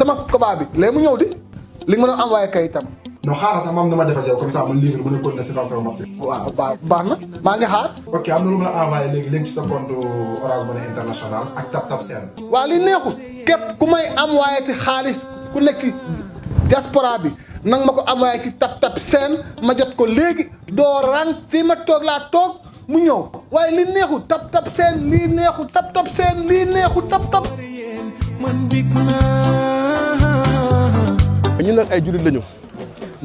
sama combat bi léegi mu ñëw di li nga mën a envoyé kayitam. non xaaral sax maam dama def ak yow comme ça man lii mën a continuer si dans sama match. waaw baax na maa ngi xaar. ok am na lu ma la envoyé léegi ci sa compte Orange Money International ak Tap Send. waaw li neexul képp ku may envoyé ci xaalis ku nekk ci diaspora bi nang ma ko envoyé ci Tap Send ma jot ko léegi doo rang fii ma toog laa toog mu ñëw waaye li neexul Tap Send lii neexul Tap Send lii neexul tap. ñun nag ay jullit lañu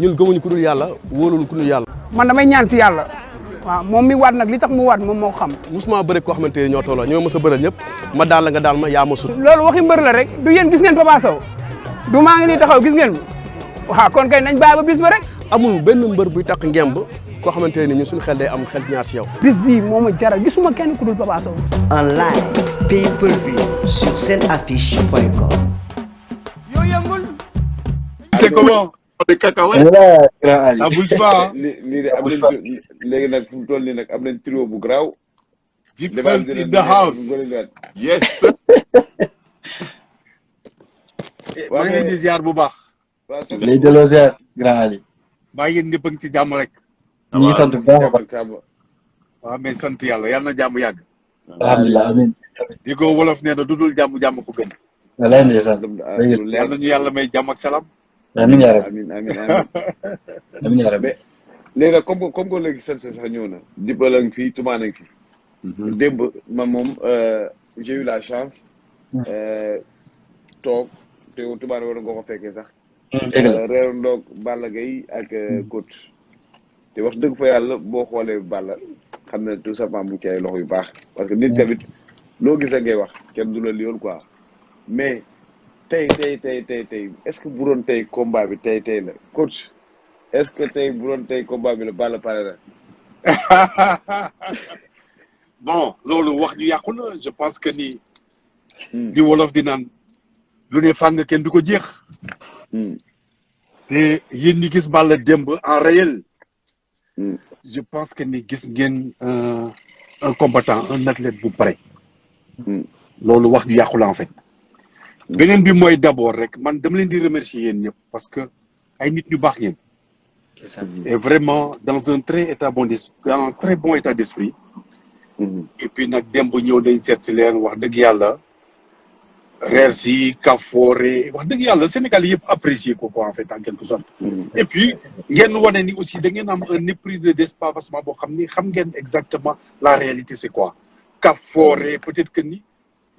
ñun gëmuñu ku dul yàlla wóoluñu ku dul yàlla. man damay ñaan si yàlla. waaw moom mi waat nag li tax mu waat moom moo xam. musuma bëri koo xamante ne ñoo tolloo ñoo mës a bëral ñëpp ma daal la nga daal ma yaa ma sut. loolu waxi mbër la rek du yéen gis ngeen Papa Sow du maa ngi nii taxaw gis ngeen waaw kon kay nañ bàyyi ba bis ba rek. amul benn mbër buy takk ngemb koo xamante ne ñun suñu xel day am xel ñaar si yow. bis bii moo ma jaral gisuma kenn ku dul Papa Sow. En live, pay-per-view sur senaffiche.com. C'est comment? Des cacahuètes. Ça bouge pas. léegi nag fu mu toll nii nag am nañ trio bu garaaw. Deep Felt in the house. Yes. maa ngi leen di ziar bu baax. lay delloo ziar grand Ali. maa ngi ñëpp a ngi ci jàmm rek. ñu ngi sant bu baax a baax. waaw mais sant yàlla yal na jàmm yàgg. alhamdulilah amiin. di ko wolof nee na du dul jàmm ko gën. walaay ndeysaan. yal na ñu yàlla may jàmm ak salaam. amiin yaa rabbi. amiin amiin yaa rabbi. léegi nag comme que léegi seen sax ñëw na. Dibba la nga fi Touma ngi fi. démb man moom j'ai eu la chance. toog te Touma war nga ko fekkee sax. reeru ndoog Balla Gaye ak coach. te wax dëgg fa yàlla boo xoolee Balla xam ne tout simplement mu ci ay loxo yu baax parce que nit tamit loo gis ngay wax kenn du la liyoon quoi mais tey est-ce que bu doon tey combat bi tey la coach est-ce que tey bu doon tey combat bi la Balla pare na. bon loolu wax ju yàqu na je pense que ni. di wolof di naan lu ne fàng kenn du ko jeex. te yéen ñi gis Balla démb en réel. je pense que ni gis ngeen un combattant un athlète bu pare. loolu wax ju yàqu la en fait. beneen bi mooy d'abord rek man dama leen di remercier yéen ñëpp parce que ay nit ñu baax ngeen. et vraiment dans un très bon état d'esprit. et puis nag démb ñëw dañ seet si leen wax dëgg yàlla. reer si kafoore wax dëgg yàlla Sénégal yëpp apprécier ko quoi en fait en quelque sorte. et puis ngeen wane ni aussi da ngeen am un esprit de dépassement boo xam ni xam ngeen exactement la réalité c'est quoi. kafoore peut-être que ni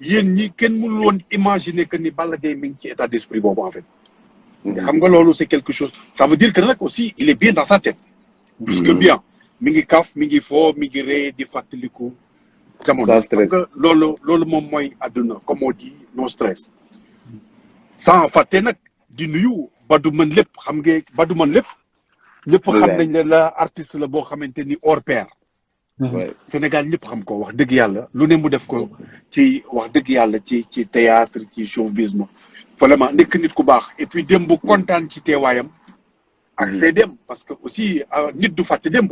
yéen ñi kenn mënul woon imaginer que ni Balla Gaye mi ngi ci état d'esprit boobu en fait. xam nga loolu c'est quelque chose ça veut dire que nag aussi il est bien dans sa tête. puisque bien mi ngi kaf mi ngi foo mi ngi ree di fàttaliku. sans stress loolu moom mooy àdduna comme on dit no stress. sans fàtte nag di nuyu Badou mën lépp xam nga Badou mën lépp. ñëpp xam nañ ne la artiste la boo xamante ni hors pair. Sénégal ñëpp xam ko wax dëgg yàlla lu ne mu def ko ci wax dëgg yàlla ci théâtre ci showbiz ma vraiment nekk nit ku baax et puis démb kontaan ci teewaayam. ak see dem parce que aussi nit du fàtte démb.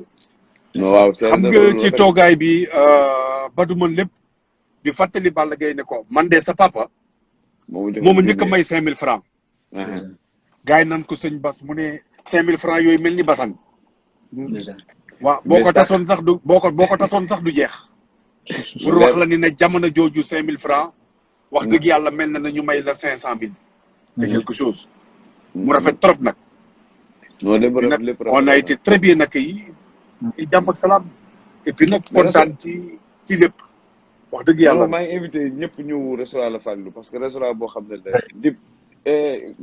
waaw xam nga ci toogaay bi Badou mën lépp di fàttali Balla Gaye ne ko man de sa papa. moom njëkk a may 5000 francs. gars yi nan ko sëñ Bas mu ne 5000 francs yooyu mel ni basang. waaw boo ko tasoon sax du boo ko tasoon sax du jeex. pour wax la ni ne jamono jooju 5000 francs wax dëgg yàlla mel na ñu may la 500000. c'est quelque chose. mu rafet trop nag. on a été très bien accueillis. ci jàmm ak salaam. et puis nag kontaan ci lépp. wax dëgg yàlla maa ngi invité ñëpp ñëw restaurant La Fallou parce que restaurant boo xam ne la dip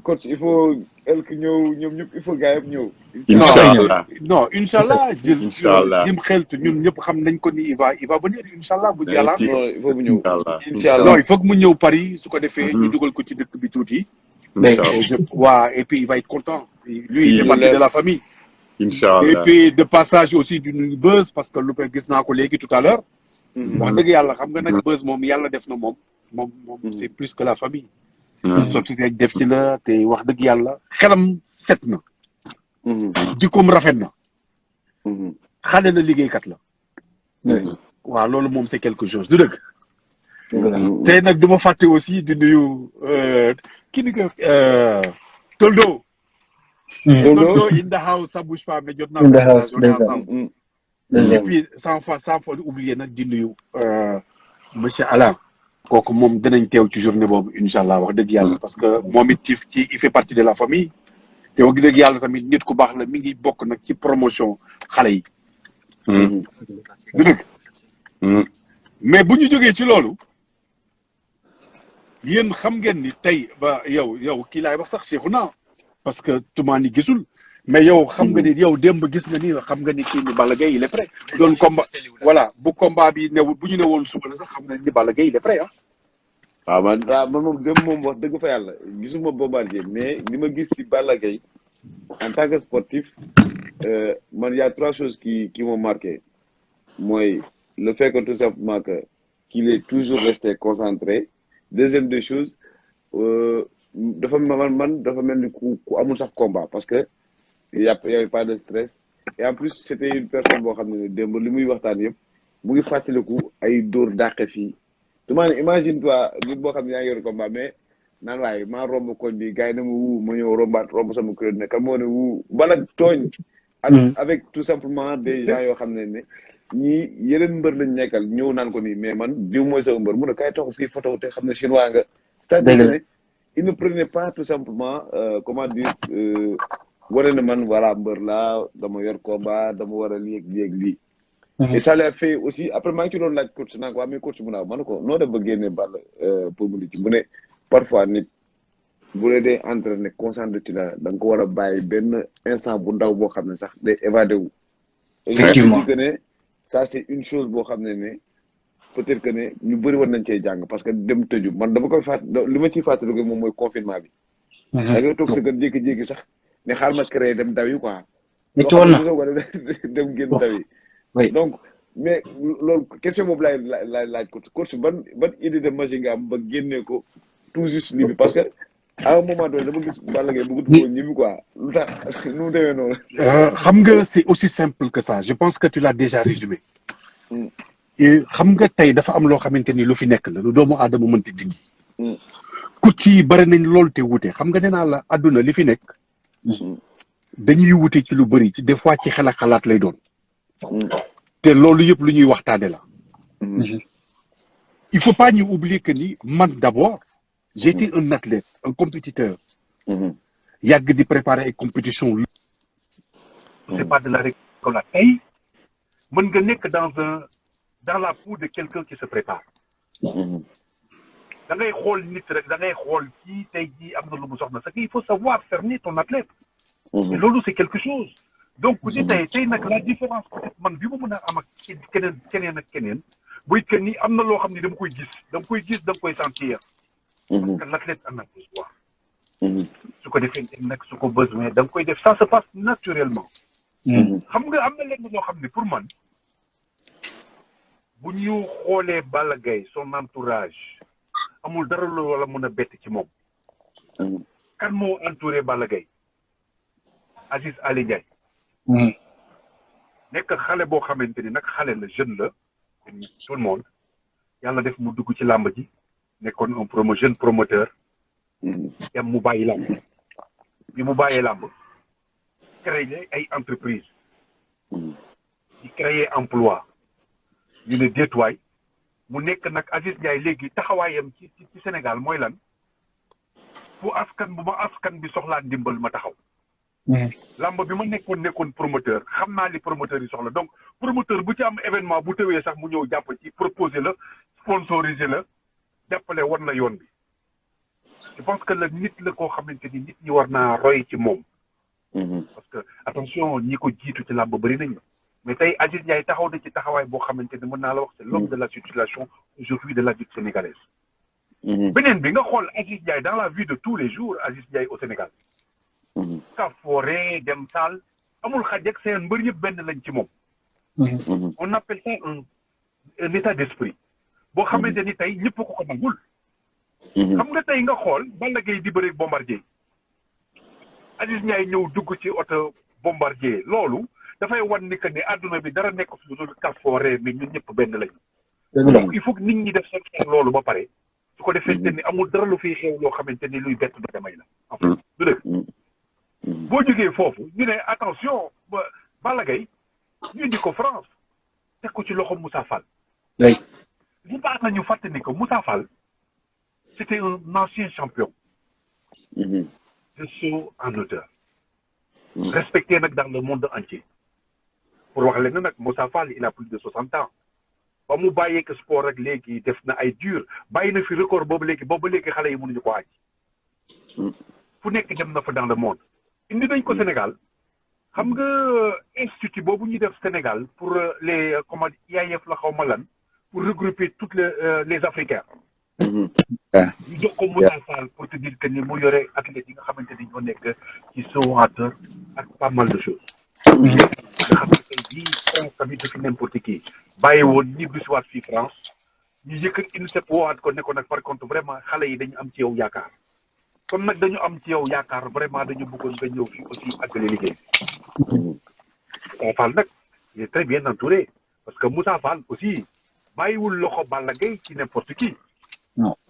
coach il faut elk ñëw ñoom ñëpp il faut gars yëpp ñëw. Inch'Allah non Inch'Allah jim xeltu ñun ñëpp xam nañ ko ni il va venir Inch'Allah bu yàlla. il faut mu ñëw Inch'Allah non il faut que mu ñëw Paris su ko defee. ñu dugal ko ci dëkk bi tuuti. waaw et puis il va être content. lui il est partie de la famille. Inch'Allah et puis de passage aussi du nuyu Beuz parce que lu ko gis naa ko léegi tout à l'heure wax dëgg yàlla xam nga nag Beuz moom yàlla def na moom c'est plus que la famille. sotti rek def ci la te wax dëgg yàlla xelam set na. jikkoom rafet na. xale la liggéeykat la. waaw loolu moom c'est quelque chose du dëgg. tey nag du ma fàtte aussi di nuyu kii ni ko Toldo. Toldo in the house ça bouge pas mais jot naa. In the house, ensemble. Et puis sans fois oublier nag di nuyu monsieur Alain. kooku moom dinañ teew ci journée boobu incha allah wax dëgg yàlla parce que moom it ci il fait partie de la famille te wax dëgg yàlla tamit nit ku baax la mi ngi bokk nag ci promotion xale yi. du dëgg. mais bu ñu jógee ci loolu yéen xam ngeen ni tey ba yow kii laay wax sax Cheikhouna parce que Toumani gisul mais yow xam nga ni yow démb gis nga ni xam nga ni kii ni Balla Gaye il est prêt doon combat voilà bu combat bi newul bu ñu newoon suba la sax xam nga ni Balla Gaye il est prêt waaw man moom démb moom wax dëgg fa yàlla gisuma Bombardier mais li ma gis si Balla Gaye en tant que sportif man y a 3 choses qui m'ont marqué mooy le fait que tout simplement que qu'il est toujours resté concentré. Deuxième des choses dafa mel ni ku amul sax combat parce que y avait pas de stress et en plus c'était une personne boo xam ne démb li muy waxtaan yëpp mu ngi fàttaliku ay dóor dàqe fii tu ma imagine toi nit boo xam ne yaa ngi yor combat mais naan waaye maa romb koñ bi gars yi na ma wuu ma ñëw romb sama kuréel ne kan moo ne wuu bala tooñ avec tout simplement des gens yoo xam ne ñii yeneen mbër lañ nekkal ñëw naan ko nii mais man diw mooy sama mbër mun a kay taxu fii photo te xam ne chinois nga c'est-à-dire ne il ne prenait pas tout simplement comment dire wane na man voilà mbër laa dama yor combat dama war a lii et ça l'a fait aussi après maa ngi ci doon laaj coach naa ko waa mais coach mu naaw man ko noo def ba génne Balla pour mu ci mu ne parfois nit bu dee entraîné concentré ci la da nga ko war a bàyyi benn instant bu ndaw boo xam ne sax day évadé wu effectivement que ne ça c'est une chose boo xam ne peut-être que ne ñu bëri war nañ cee jàng parce que dem tëju man dama koy li ma ciy fàttaliku moom mooy confinement bi da ngay toog sa kër jékki-jékki sax ne xaal ma créé dem daw yi quoi dem génn daw yi donc mais loolu question boobu laaj coach ban idée de magie nga am ba génnee ko tout juste lii bi parce que à un moment donné dama gis Balla Gaye bëgg ko ñibbi quoi lu tax nu mu demee noonu xam nga c'est aussi simple que ça je pense que tu l'as déjà résumé et xam nga tey dafa am loo xamante ni lu fi nekk la lu doomu aadama mënti dindi coach yi bari nañ loolu te wute xam nga nee naa la àdduna li fi nekk dañuy wute ci lu bëri ci des fois ci xel ak xalaat lay doon te loolu yëpp lu ñuy waxtaane la il faut pas ñu oublier que ni man d'abord j'ai été un athlète un compétiteur yàgg di préparer ay compétitions c'est pas de la rigolade tey mën nga nekk dans la peau de quelqu'un qui se prépare da ngay xool nit rek da ngay xool kii tey jii am na lu mu soxna c'est qu'il faut savoir cerner ton athlète et loolu c'est quelque chose donc ku ci tey nag la différence peut-être man bi ma mën a am ak keneen ak keneen buy que ni am na loo xam ne dama koy gis da nga koy sentir parce que l'athlète en a besoin su ko defee nag su ko besoin da nga koy def ça se passe naturellement xam nga am na lenn loo xam ne pour man bu ñu xoolee Balla Gaye son entourage amul dara loolu wala mën a bett ci moom kan moo entouré Balla Gaye Aziz Ali Ndiaye nekk xale boo xamante ni nag xale la jeune la tout le monde yàlla def mu dugg ci làmb ji nekkoon un jeune promoteur dem mu bàyyi làmb bi mu bàyyee làmb créer ay entreprise di créer emploi ñu ne déetuwaay mu nekk nag Aziz Ndiaye léegi taxawaayam ci Sénégal mooy lan bu ma askan bi soxlaa ndimbal ma taxaw lamb bi ma nekkoon promoteur xam naa li promoteur yi soxla donc promoteur bu ci am événement bu tëwee sax mu ñëw jàpp ci proposer la sponsoriser la jàppale war na yoon bi je pense que la nit la koo xamante ni nit ñi war naa roy ci moom parce que attention ñi ko jiitu ci lamb bëri nañu mais tey Aziz Ndiaye taxaw na ci taxawaay boo xamante ni mën naa la wax c'est l'homme de la situation aujourd'hui de la lutte sénégalaise beneen bi nga xool Aziz Ndiaye dans la vie de tous les jours Aziz Ndiaye au Sénégal Kafoore dem saal amul xaj ak seen mbër yëpp benn lañ ci moom on appelle ça un état d'esprit boo xamante ni tey ñëpp ko nangul xam nga tey nga xool Balla Gaye di bëre Bombardier Aziz Ndiaye ñëw dugg ci oto Bombardier loolu dafay wan ni que ne àdduna bi dara nekk fi lu dul Kafoore mais ñun ñëpp benn lañu donc il faut que nit ñi def seen xel loolu ba pare su ko defee te ni amul dara lu fiy xew loo xamante ni luy bett du damay la en fait du dëgg boo jógee foofu ñu ne attention Balla Gaye ñu indi ko France teg ko ci loxo Moussa Fall li baax na ñu fàtte ni que Moussa Fall c'était un ancien champion de saut en hauteur respecté nag dans le monde entier pour wax leen nag Moussa Fall il a plus de 60 ans ba mu bàyyee que sport rek léegi def na ay dur bàyyi na fi record boobu léegi xale yi mënuñu ko àcc fu nekk dem na fa dans le monde indi nañ ko Sénégal xam nga institut boobu ñuy def Sénégal pour les comment IAAF la xaw ma lan pour regrouper toutes les Africains ñu jox ko Moussa Fall pour te dire que ni mu yore athlètes yi nga xamante ni ñoo nekk ci saut en hauteur ak pas mal de choses nga xam ne tey jii France tamit dafi n'importe qui bàyyi woon ñibbi si waat fii France ñu yëkkat UNICEF woowaat ko ne ko nag par contre vraiment xale yi dañu am ci yow yaakaar comme nag dañu am ci yow yaakaar vraiment dañu bëggoon nga ñëw fii aussi àggale liggéey Moussa Fall nag il est très bien entouré parce que Moussa Fall aussi bàyyiwul loxo Balla Gaye ci n'importe qui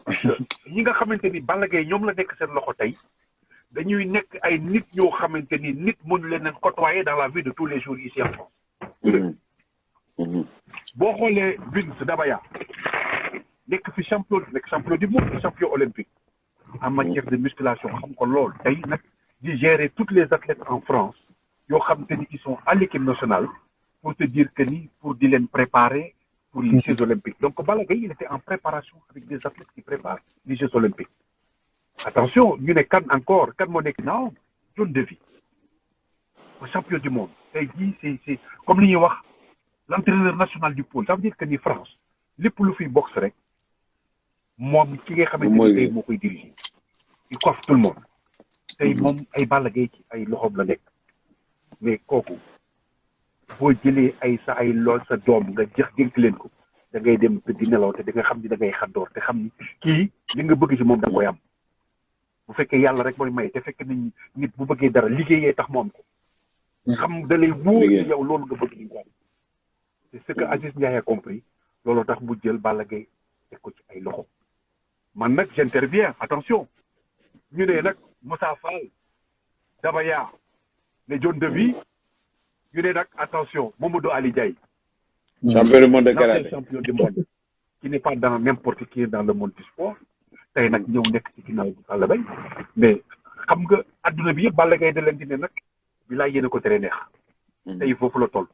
parce que ñi nga xamante ni Balla Gaye ñoom la nekk seen loxo tey dañuy nekk ay nit ñoo xamante ni nit mënu leen côtoyer dans la vie de tous les jours ici en France boo xoolee Vince Dabaya nekk fi champion du monde champion olympique en matière de musculation xam ko lool tey nag di gérer toutes les athlètes en France yoo xamante ni ils sont à l'équipe nationale pour te dire que ni pour di leen préparer pour les Jeux olympiques donc Balla Gaye il était en préparation avec des athlètes qui préparent les Jeux olympiques attention ñu ne kan encore kan moo nekk non John Devy champion du monde tey jii c'est comme li ñuy wax l'entraîneur national du pôle ça veut dire que ni France lépp lu fiy boxe rek moom ki nga xamante ni tey moo koy diriger il coiffe tout le monde tey moom ay Balla Gaye ci ay loxoom la nekk mais kooku boo jëlee ay lool sa doom nga jëx dénk leen ko da ngay dem te di nelaw te da nga xam ni da ngay xaddoor te xam ni kii li nga bëgg ci moom da nga koy am bu fekkee yàlla rek mooy may te fekk nañ nit bu bëggee dara liggéeyee tax moom ko xam da lay wóor yow loolu nga bëgg di ko am c'est ce que Aziz Ndiaye a compris loolu tax mu jël Balla Gaye teg ko ci ay loxo man nag j'interviens attention ñu ne nag Moussa Fall Dabaya les John Devy ñu ne nag attention Mamadou Ali Ndiaye champion du monde de karaté champion du monde qui n'est pas dans n'importe qui dans le monde du sport tey nag ñëw nekk ci ginnaaw Balla Gaye mais xam nga adduna bi yëpp Balla Gaye da leen di ne nag bi laa yéene ko tere neex tey foofu la toll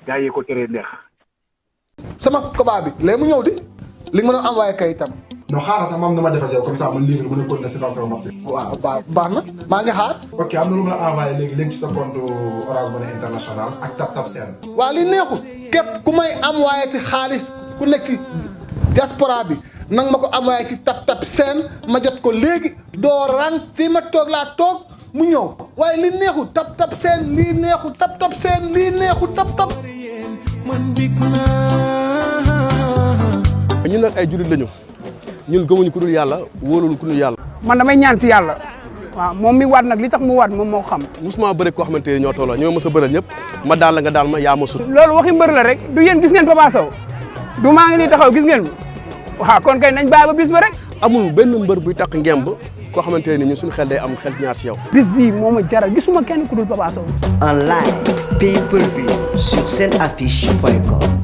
gaa yee ko tere neex sama combat bi léegi mu ñëw di li nga mën a envoyé kayitam. non xaaral sax maam dama def ak yow comme ça man lii mën a continuer si dans sama match. waaw baax na maa ngi xaar. ok am na lu ma la envoyé léegi ci sa compte Orange Money International ak Tap Send. waaw li neexul képp ku may envoyé ci xaalis ku nekk ci diaspora bi nang ma ko envoyé ci Tap Send ma jot ko léegi doo rang fii ma toog laa toog mu ñëw waaye li neexul Tap Send lii neexul Tap Send lii neexul tap. ñun nag ay jurit lañu ñun gëmuñu ku dul yàlla wóoluñu ku dul yàlla. man damay ñaan si yàlla waaw moom mi waat nag li tax mu waat moom moo xam. musuma bëri koo xamante ne ñoo tolloo ñoo mës a bëral ñëpp ma daal la nga daal ma yaa ma sut. loolu waxi mbër la rek du yéen gis ngeen Papa Sow du maa ngi nii taxaw gis ngeen waaw kon kay nañ bàyyi ba bis ba rek. amul benn mbër buy takk ngemb koo xamante ne ñun suñu xel day am xel ñaar si yow. bis bii moo ma jaral gisuma kenn ku dul Papa Sow. En live, pay-per-view sur SeneAffiche.com.